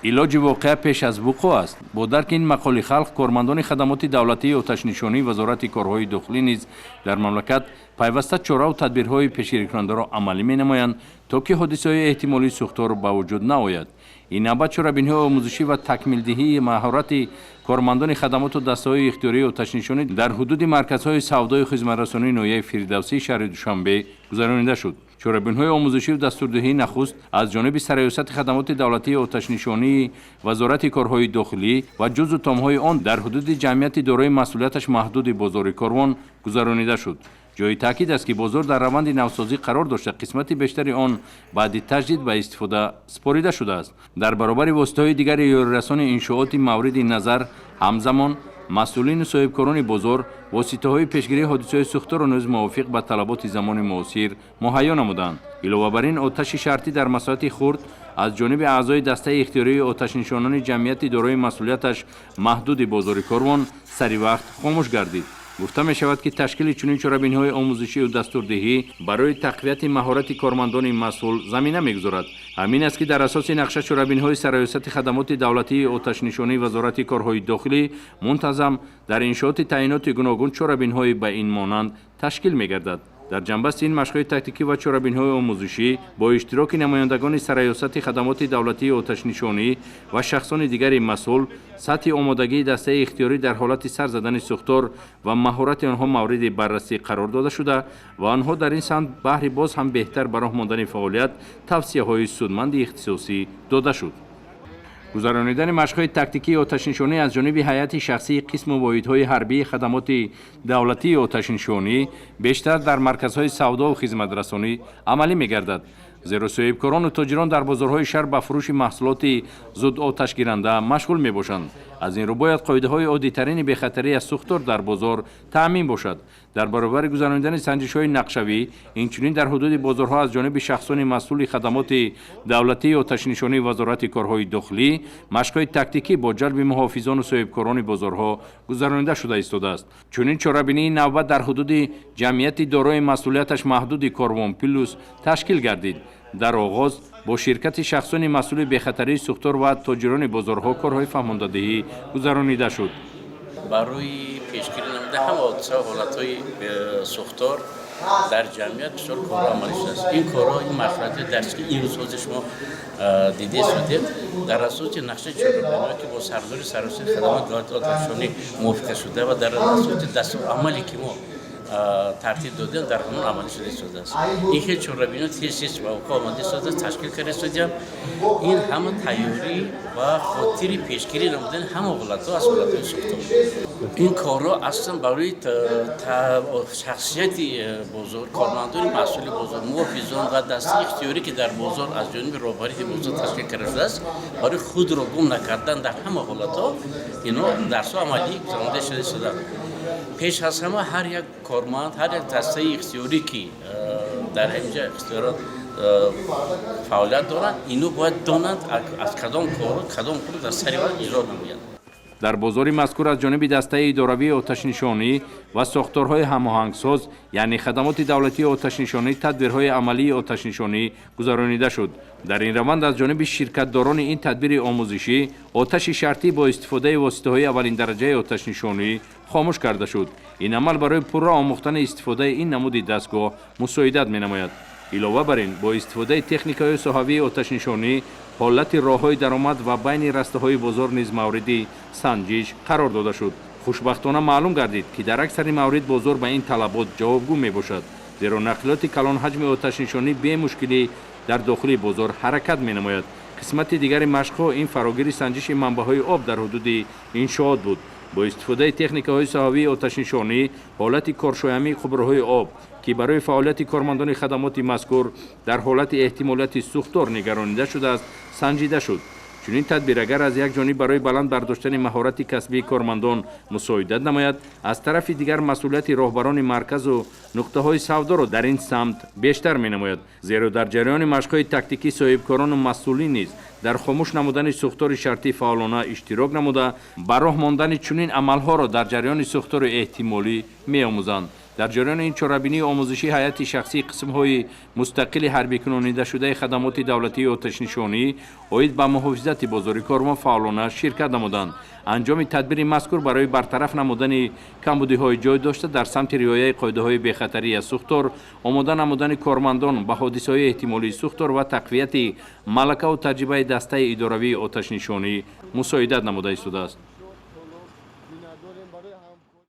علاج واقع پیش از وقوع است. با درک این مقاله خلق کارمندان خدمات دولتی آتش نشانی وزارت کارهای داخلی نیز در مملکت پیوسته چاره و تدبیرهای پیشگیری کننده را عملی می‌نمایند تا که حادثه‌های احتمالی سوختار به وجود نآید. این نوبت چاره‌بینی آموزشی و تکمیل‌دهی مهارت کارمندان خدمات و دسته‌های اختیاری آتش نشانی در حدود مرکزهای سودای خدمت‌رسانی نویه فردوسی شهر دوشنبه گذرانیده شد. چاره‌بینی‌های آموزشی و دستوردهی نخست از جانب سرایست خدمات دولتی آتش نشانی وزارت کارهای داخلی و جزو تام‌های آن در حدود جمعیت دارای مسئولیتش محدود بازار کاروان گذرانیده شد. جای تاکید است که بازار در روند نوسازی قرار داشته، قسمت بیشتری آن بعد تجدید و استفاده سپاریده شده است. در برابر واسطه‌های دیگر یاری‌رسان انشاءات مورد نظر همزمان مسئولین صاحبکاران بازار واسطه‌های پیشگیری حادثه‌های سوختار را نیز موافق به طلبات زمان معاصر مهیا نمودند. علاوه بر این آتش شرطی در مساحت خرد از جانب اعضای دسته اختیاری آتش نشانان جمعیت دارای مسئولیتش محدود بازار کاروان سری وقت خاموش گردید. گفته می شود که تشکیل چنین چاره‌بینی‌های آموزشی و دستوردهی برای تقویت مهارت کارمندان مسئول زمینه می‌گذارد. همین است که در اساس نقشه چاره‌بینی‌های سرایست خدمات دولتی آتش نشانی وزارت کارهای داخلی منتظم در انشاءات تعیینات گوناگون چاره‌بینی‌های به این مانند تشکیل می‌گردد. در جنبست این مشق‌های تاکتیکی و چاره‌بینی‌های آموزشی با اشتراک نمایندگان سرایست خدمات دولتی آتش نشانی و شخصان دیگر مسئول، سطح آمادگی دسته اختیاری در حالت سر زدن سوختار و مهارت آنها مورد بررسی قرار داده شده و آنها در این سمت بهر باز هم بهتر برای ماندن فعالیت توصیه‌های سودمند اختصاصی داده شد. گذرانیدن مشق‌های تاکتیکی آتش نشانی از جانب هیئت شخصی قسم واحدهای حربی خدمات دولتی آتش نشانی بیشتر در مرکزهای سودا و خدمت‌رسانی عملی می‌گردد. زیرا صاحبکاران و تاجران در بازارهای شهر به فروش محصولات زود آتش گیرنده مشغول می‌باشند. از این رو باید قاعده‌های عادی‌ترین بی‌خطری از سوختار در بازار تأمین باشد. در برابر گذراندن سنجش‌های نقشه‌ای، اینچنین در حدود بازارها از جانب شخصان مسئول خدمات دولتی آتش نشانی وزارت کارهای داخلی مشق‌های تاکتیکی با جلب محافظان و صاحبکاران بازارها گذرانیده شده ایستاده است. چنین چاره‌بینی نوبت در حدود جمعیت دارای مسئولیتش محدود کاروان پلوس تشکیل گردید. در آغاز با شرکت شخصان مسئول بی‌خطری سوختار و تاجران بازارها کارهای فهماندهی گذرانیده شد. برای پیشگیری نموده هم حالت‌های سوختار در جمعیت بسیار کارها عملی شده است. این کارها این مشورت درسی که این روزها شما دیده شدید در اساس نقشه چاره‌بینی که با سردار سراسر خدمات دولت آتش نشانی موافقه شده و در اساس دستورالعملی که ما ترتیب دادیم در همون عملی شده است. این که چاره‌بینی تیزیست و اوقات آماده شده تشکیل کرده شدیم. این همه تیاری و خاطر پیشگیری نمودن همه حالت‌ها از حالت‌های سوختار. این کارها اصلا برای شخصیت بازار، کارمندان مسئول بازار، محافظان و دسته اختیاری که در بازار از جانب رهبری بازار تشکیل کرده شده است، برای خود را گم نکردن در همه حالت‌ها اینا درس عملی گذرانده شده. پیش از همه هر یک کارمند، هر یک دسته اختیاری که در اینجا اختیارات فعالیت دارند، اینو باید دانند از کدام کار در سری وقت اجرا نمایند. در بازار مذکور از جانب دسته اداروی آتش نشانی و ساختارهای هماهنگساز یعنی خدمات دولتی آتش نشانی تدبیرهای عملی آتش نشانی گذرانیده شد. در این روند از جانب شرکتداران این تدبیر آموزشی آتش شرطی با استفاده واسطه‌های اولین درجه آتش نشانی خاموش کرده شد. این عمل برای پورا آموختن استفاده این نمود دستگاه مساعدت می‌نماید. علاوه بر این با استفاده تکنیک‌های صحوی آتش نشانی حالت راه‌های درآمد و بین رسته‌های بازار نیز مورد سنجش قرار داده شد. خوشبختانه معلوم گردید که در اکثر موارد بازار به این طلبات جوابگو میباشد، زیرا نقلات کلان حجم آتش نشانی به مشکلی در داخل بازار حرکت می‌نماید. قسمت دیگر مشق‌ها این فراگیری سنجش منبع‌های آب در حدود انشاءات بود. با استفاده تکنیک‌های صحوی آتش نشانی حالت کارشایمی خبرهای آب که برای فعالیت کارمندان خدمات مذکور در حالت احتمالیت سوختار نگرانیده شده است سنجیده شد. چنین تدبیر اگر از یک جانب برای بلند برداشتن مهارت کسبی کارمندان مساعدت نماید، از طرف دیگر مسئولیت راهبران مرکز و نقطه‌های سودا را در این سمت بیشتر می‌نماید، زیرا در جریان مشق‌های تاکتیکی صاحبکاران و مسئولین نیز در خاموش نمودن سوختار شرطی فعالانه اشتراک نموده، به راه ماندن چنین عمل‌ها را در جریان سوختار احتمالی می‌آموزند. дар ҷараёни ин чорабинии омӯзишӣ ҳайати шахсии қисмҳои мустақили ҳарбикунонидашудаи хадамоти давлатии оташнишонӣ оид ба муҳофизати бозори корвон фаъолона ширкат намуданд. анҷоми тадбири мазкур барои бартараф намудани камбудиҳои ҷой дошта дар самти риояи қоидаҳои бехатарии сӯхтор, омода намудани кормандон ба ҳодисаҳои эҳтимолии сӯхтор ва тақвияти малакаву таҷрибаи дастаи идоравии оташнишонӣ мусоидат намуда истодааст.